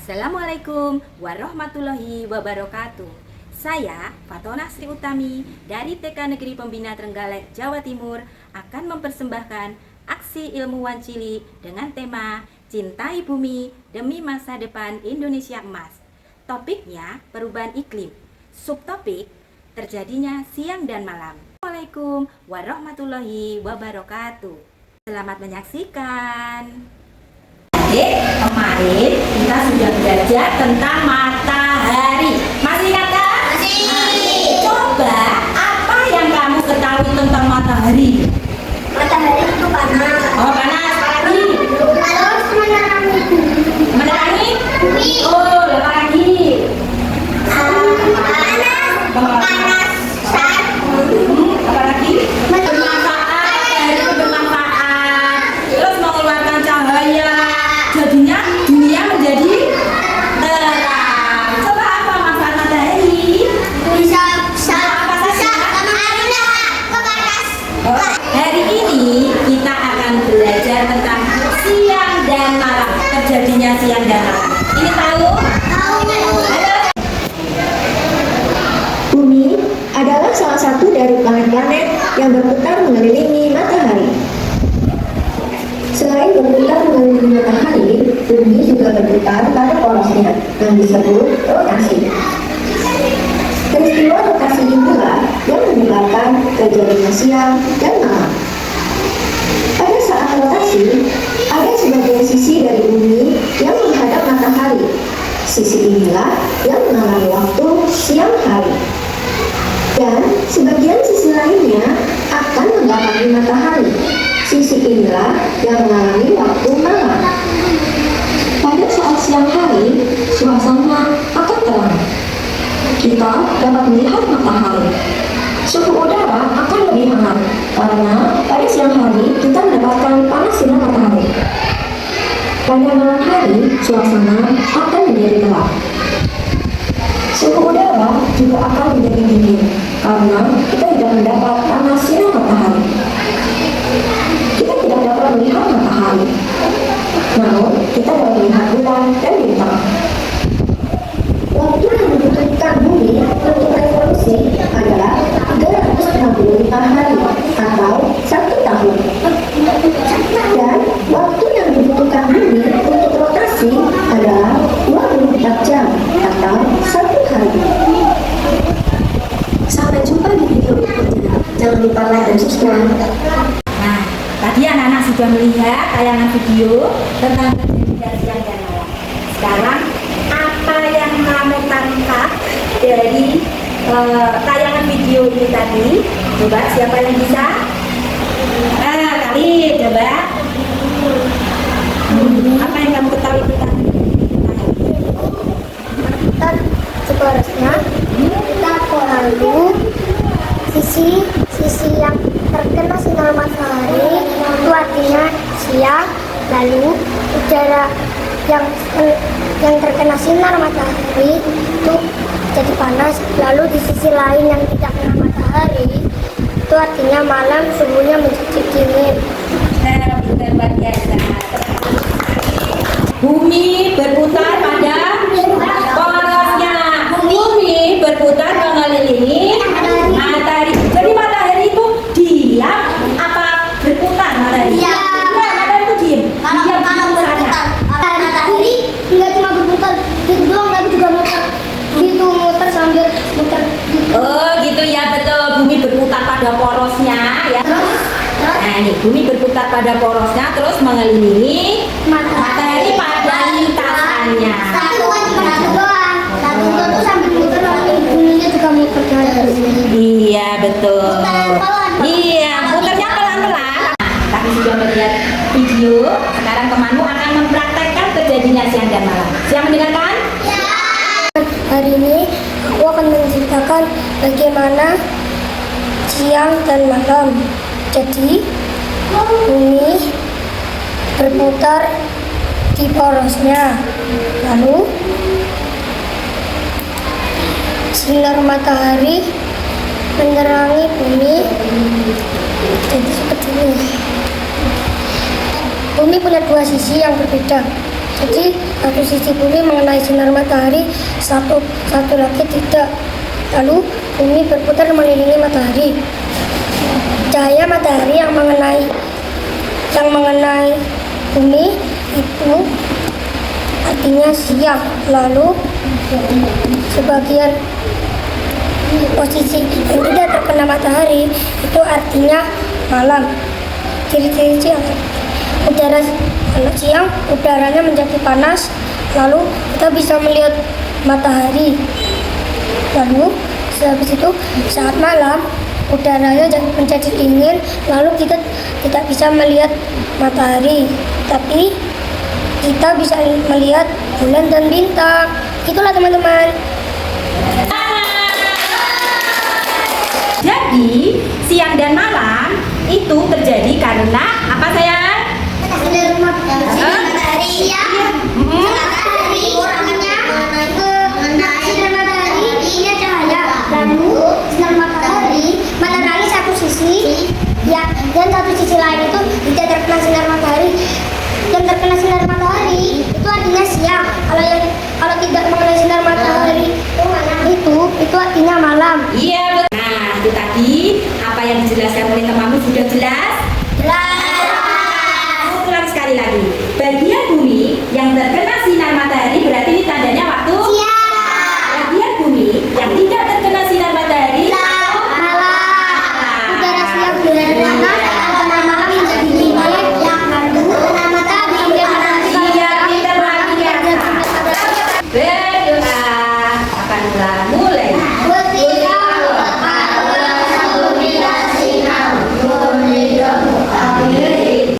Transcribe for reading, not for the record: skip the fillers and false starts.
Assalamualaikum warahmatullahi wabarakatuh. Saya Fatona Sri Utami dari TK Negeri Pembina Trenggalek, Jawa Timur akan mempersembahkan aksi ilmuwan cilik dengan tema Cintai Bumi Demi Masa Depan Indonesia Emas. Topiknya perubahan iklim. Subtopik terjadinya siang dan malam. Assalamualaikum warahmatullahi wabarakatuh. Selamat menyaksikan. Kemarin kita sudah belajar tentang matahari. Masih ingat kan? Masih. Coba apa yang kamu ketahui tentang matahari? Matahari itu panas. Oh, panas. Apa lagi? Terus Menerangi? bumi. Oh, apa lagi? Panas. Apa lagi? Bermanfaat. Matahari itu bermanfaat. Terus mengeluarkan cahaya. Jadinya dunia menjadi terang. Coba apa manfaat matahari? Bisa Hari ini kita akan belajar tentang siang dan malam. Terjadinya siang dan malam. Ini tahu? Ayo. Bumi adalah salah satu dari planet-planet yang berputar mengelilingi matahari. Selain berputar mengelilingi matahari, bumi juga berputar pada porosnya yang disebut rotasi. Peristiwa rotasi itulah yang menyebabkan terjadinya siang dan malam. Pada saat rotasi, ada sebagian sisi dari bumi yang menghadap matahari. Sisi inilah yang mengalami waktu siang hari. Dan sebagian sisi lainnya akan membelakangi matahari. Sisi inilah yang mengalami waktu malam. Pada saat siang hari, suasana akan terang. Kita dapat melihat matahari. Suhu udara akan lebih hangat karena pada siang hari kita mendapatkan panas sinar matahari. Pada malam hari, suasana akan menjadi gelap. Suhu udara juga akan menjadi dingin karena kita tidak mendapat panas sinar matahari. Kita tidak dapat melihat matahari, namun kita dapat melihat bulan dan bintang. Waktu yang dibutuhkan bumi untuk revolusi adalah 365 hari atau 1 tahun. Dan waktu yang dibutuhkan bumi untuk rotasi adalah 24 jam atau 1 hari. Sampai jumpa di video berikutnya. Jangan lupa like dan subscribe. Nah, tadi anak-anak sudah melihat tayangan video tentang terjadinya siang dan malam. Sekarang apa yang kamu tangkap dari tayangan video ini tadi? Coba siapa yang bisa? Kali coba. Apa yang kamu ketahui tentang Seharusnya kita lalu sisi yang terkena sinar matahari itu artinya siang, lalu udara yang terkena sinar matahari itu jadi panas, lalu di sisi lain yang tidak kena matahari itu artinya malam, suhunya menjadi dingin. luar biasa. Bumi berputar pada porosnya. Bumi berputar mengelilingi matahari. Jadi matahari itu diam apa berputar matahari? Diam. Matahari itu diam. Diam Matahari nggak cuma berputar gitu doang, tapi juga muter sambil muter gitu. Oh gitu ya, betul. Bumi berputar pada porosnya ya. Nah ini bumi berputar pada porosnya terus mengelilingi matahari pada lintasannya. Satu doang. Satu itu sambil muter, buminya juga muter terus. Iya betul. Muter pelan. Iya, muternya pelan-pelan. Tapi sudah melihat video, sekarang temanmu akan mempraktekkan terjadinya siang dan malam. Siap mendengarkan? Hari ini aku akan menceritakan bagaimana siang dan malam. Jadi bumi berputar di porosnya, lalu sinar matahari menerangi bumi. Jadi seperti ini. Bumi punya dua sisi yang berbeda. Jadi satu sisi bumi mengenai sinar matahari, satu lagi tidak. Lalu bumi berputar mengelilingi matahari. Cahaya matahari yang mengenai bumi itu artinya siang. Lalu sebagian posisi yang tidak terkena matahari itu artinya malam. Ciri-ciri siang, siang udaranya menjadi panas, lalu kita bisa melihat matahari. Lalu habis itu saat malam udaranya menjadi dingin, lalu kita tidak bisa melihat matahari, tapi kita bisa melihat bulan dan bintang. Itulah teman-teman. Jadi, siang dan malam itu terjadi karena apa sayang? Sinar matahari ya. Matahari orangnya sinar matahari ini cahaya. Lalu sinar matahari satu sisi ya, dan satu sisi lain itu tidak terkena sinar matahari. Yang terkena sinar matahari itu artinya siang. Kalau tidak mengenai sinar matahari itu artinya malam. Iya, betul. Nah, itu tadi apa yang dijelaskan oleh temanmu sudah jelas? Jelas. Ulang sekali lagi. Bagian bumi yang terkena